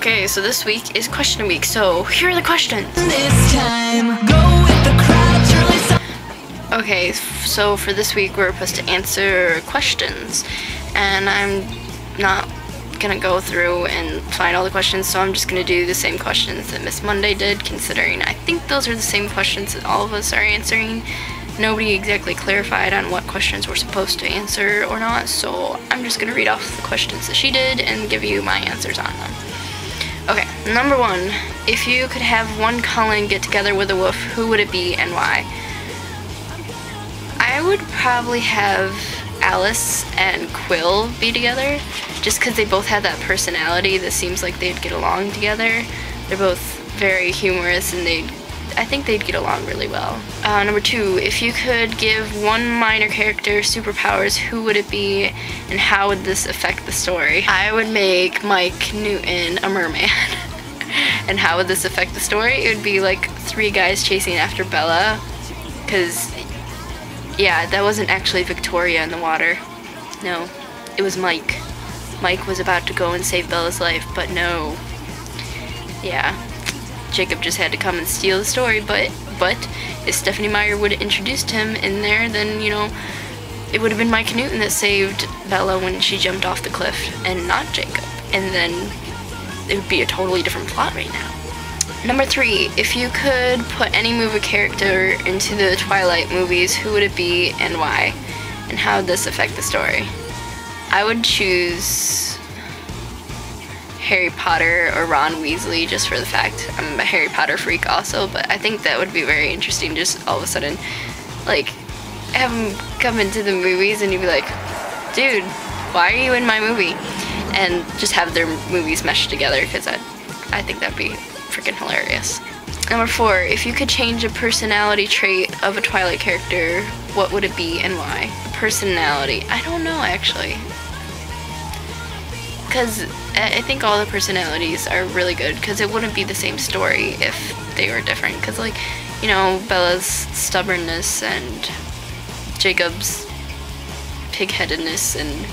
Okay, so this week is question week, so here are the questions. This time, go with the crowd, Charlie. Okay, so for this week we're supposed to answer questions, and I'm not gonna go through and find all the questions, so I'm just gonna do the same questions that Miss Monday did, considering I think those are the same questions that all of us are answering. Nobody exactly clarified on what questions we're supposed to answer or not, so I'm just gonna read off the questions that she did and give you my answers on them. Okay, number 1. If you could have one Cullen get together with a wolf, who would it be and why? I would probably have Alice and Quill be together, just because they both have that personality that seems like they'd get along together. They're both very humorous, and I think they'd get along really well. Number 2, if you could give one minor character superpowers, who would it be, and how would this affect the story? I would make Mike Newton a merman. And how would this affect the story? It would be like 3 guys chasing after Bella, because, yeah, that wasn't actually Victoria in the water. No, it was Mike. Mike was about to go and save Bella's life, but no. Yeah. Jacob just had to come and steal the story, but if Stephenie Meyer would have introduced him in there, then, you know, it would have been Mike Newton that saved Bella when she jumped off the cliff, and not Jacob. And then it would be a totally different plot right now. Number 3, if you could put any movie character into the Twilight movies, who would it be and why? And how would this affect the story? I would choose Harry Potter or Ron Weasley, just for the fact I'm a Harry Potter freak also, but I think that would be very interesting, just all of a sudden, like, have him come into the movies and you'd be like, dude, why are you in my movie? And just have their movies meshed together, because I think that'd be freaking hilarious. Number 4, if you could change a personality trait of a Twilight character, what would it be and why? Personality, I don't know actually. Because I think all the personalities are really good, because it wouldn't be the same story if they were different. Because, like, you know, Bella's stubbornness and Jacob's pig-headedness and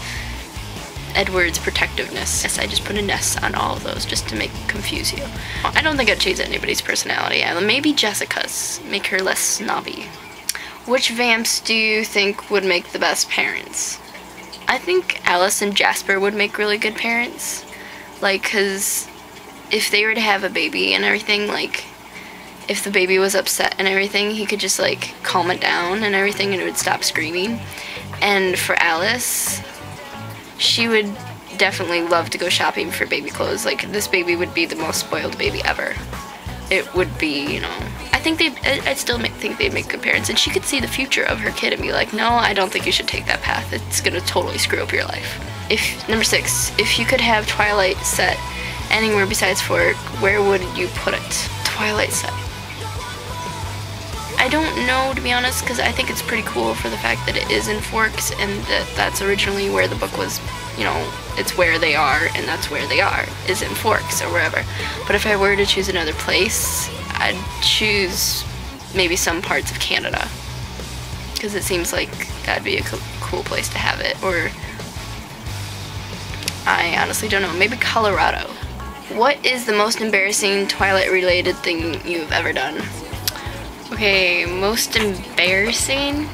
Edward's protectiveness. Yes, I just put a ness on all of those just to confuse you. I don't think I'd change anybody's personality. Maybe Jessica's. Make her less snobby. Which vamps do you think would make the best parents? I think Alice and Jasper would make really good parents. Like, because if they were to have a baby and everything, like, if the baby was upset and everything, he could just, like, calm it down and everything, and it would stop screaming. And for Alice, she would definitely love to go shopping for baby clothes. Like, this baby would be the most spoiled baby ever. It would be, you know, I still think they'd make good parents, and she could see the future of her kid and be like, no, I don't think you should take that path. It's gonna totally screw up your life. Number 6, if you could have Twilight set anywhere besides Fork, where would you put it? Twilight set. I don't know, to be honest, because I think it's pretty cool for the fact that it is in Forks, and that's originally where the book was, you know, it's where they are, and that's where they are, is in Forks or wherever. But if I were to choose another place, I'd choose maybe some parts of Canada, because it seems like that'd be a cool place to have it. Or I honestly don't know, maybe Colorado. What is the most embarrassing Twilight related thing you've ever done? Okay, most embarrassing?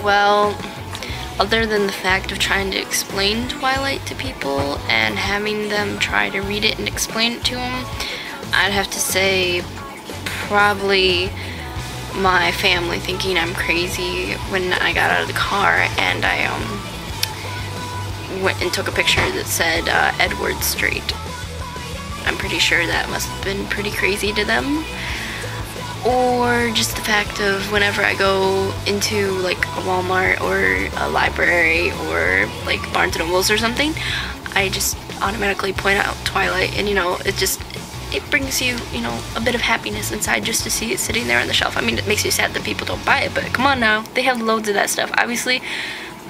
Well, other than the fact of trying to explain Twilight to people and having them try to read it and explain it to them, I'd have to say probably my family thinking I'm crazy when I got out of the car and I went and took a picture that said Edward Street. I'm pretty sure that must have been pretty crazy to them. Or just the fact of whenever I go into like a Walmart or a library or like Barnes & Nobles or something, I just automatically point out Twilight, and, you know, it brings you, you know, a bit of happiness inside just to see it sitting there on the shelf. I mean, it makes you sad that people don't buy it, but come on now, they have loads of that stuff. Obviously,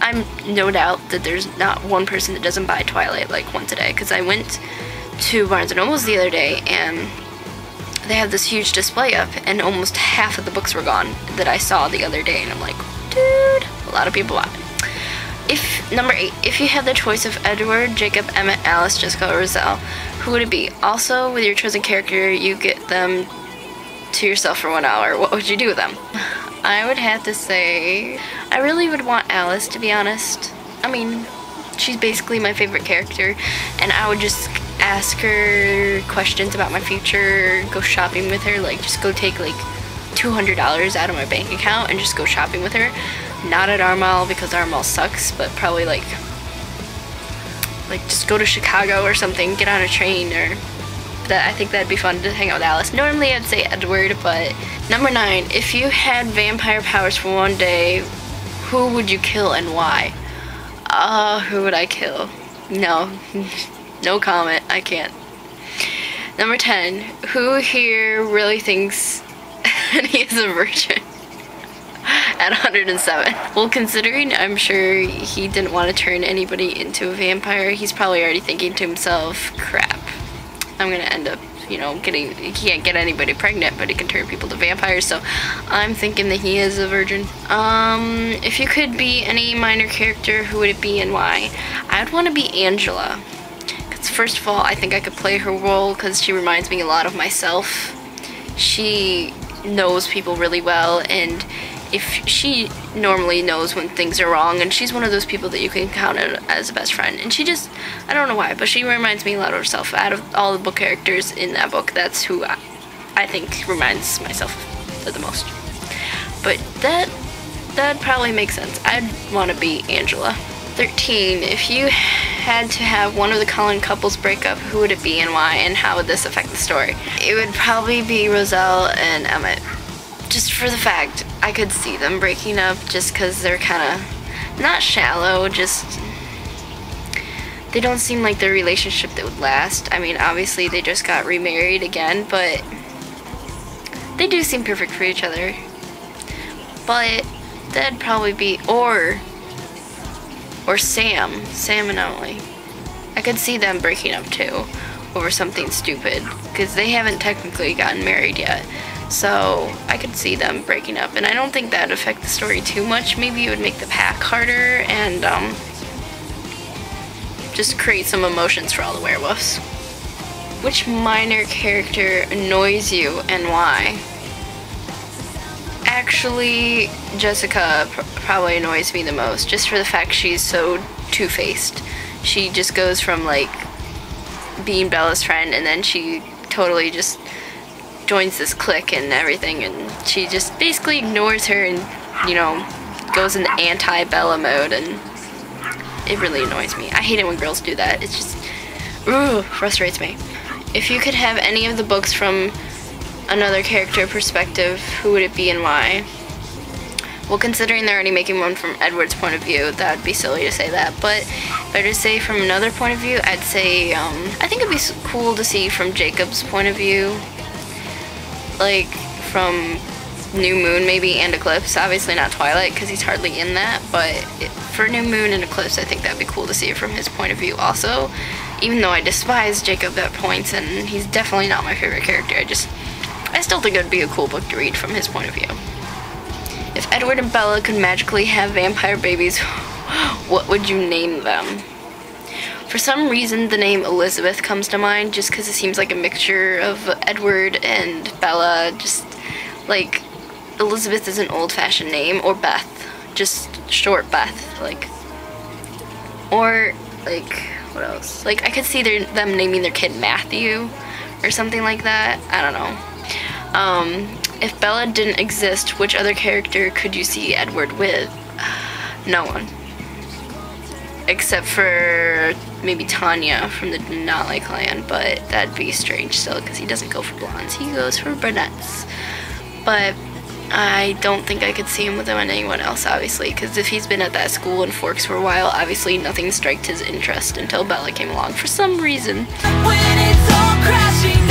I'm no doubt that there's not one person that doesn't buy Twilight like once a day, because I went to Barnes & Nobles the other day and they had this huge display up and almost half of the books were gone that I saw the other day, and I'm like, dude, a lot of people bought it. Number 8, if you had the choice of Edward, Jacob, Emmett, Alice, Jessica, or Roselle, who would it be? Also, with your chosen character, you get them to yourself for 1 hour. What would you do with them? I would have to say, I really would want Alice, to be honest. I mean, she's basically my favorite character, and I would just ask her questions about my future, go shopping with her, like just go take like $200 out of my bank account and just go shopping with her. Not at our mall because our mall sucks, but probably like just go to Chicago or something, get on a train, or that. I think that'd be fun to hang out with Alice. Normally I'd say Edward, but number 9, if you had vampire powers for one day, who would you kill and why? Who would I kill? No, no comment, I can't. Number 10, who here really thinks he is a virgin? At 107. Well, considering I'm sure he didn't want to turn anybody into a vampire, he's probably already thinking to himself, crap, I'm gonna end up, he can't get anybody pregnant, but he can turn people to vampires, so I'm thinking that he is a virgin. If you could be any minor character, who would it be and why? I'd want to be Angela. Because first of all, I think I could play her role because she reminds me a lot of myself. She knows people really well, and if she normally knows when things are wrong, and she's one of those people that you can count as a best friend, and she just, I don't know why, but she reminds me a lot of herself. Out of all the book characters in that book, that's who I think reminds myself of the most. But that probably makes sense. I'd want to be Angela. 13, if you had to have one of the Cullen couples break up, who would it be and why, and how would this affect the story? It would probably be Roselle and Emmett. Just for the fact, I could see them breaking up just because they're kind of, not shallow, just, they don't seem like their relationship that would last. I mean, obviously they just got remarried again, but they do seem perfect for each other. But that'd probably be, or Sam and Emily. I could see them breaking up too, over something stupid, because they haven't technically gotten married yet. So I could see them breaking up, and I don't think that'd affect the story too much. Maybe it would make the pack harder and just create some emotions for all the werewolves. Which minor character annoys you and why? Actually, Jessica probably annoys me the most, just for the fact she's so two-faced. She just goes from like being Bella's friend, and then she totally just joins this clique and everything, and she just basically ignores her and, goes into anti-Bella mode, and it really annoys me. I hate it when girls do that. It's just, frustrates me. If you could have any of the books from another character perspective, who would it be and why? Well, considering they're already making one from Edward's point of view, that would be silly to say that, but if I were to say from another point of view, I'd say, I think it'd be cool to see from Jacob's point of view, like from New Moon maybe and Eclipse. Obviously not Twilight because he's hardly in that, but for New Moon and Eclipse I think that'd be cool to see it from his point of view also, even though I despise Jacob at points and he's definitely not my favorite character. I still think it would be a cool book to read from his point of view. If Edward and Bella could magically have vampire babies, what would you name them? For some reason, the name Elizabeth comes to mind, just because it seems like a mixture of Edward and Bella. Just like Elizabeth is an old-fashioned name, or Beth, just short Beth, like. Or like, what else? Like I could see them naming their kid Matthew, or something like that. I don't know. If Bella didn't exist, which other character could you see Edward with? No one. Except for maybe Tanya from the Denali clan, but that'd be strange still because he doesn't go for blondes, he goes for brunettes. But I don't think I could see him with anyone else, obviously, because if he's been at that school in Forks for a while, obviously nothing struck his interest until Bella came along for some reason. When it's all crashing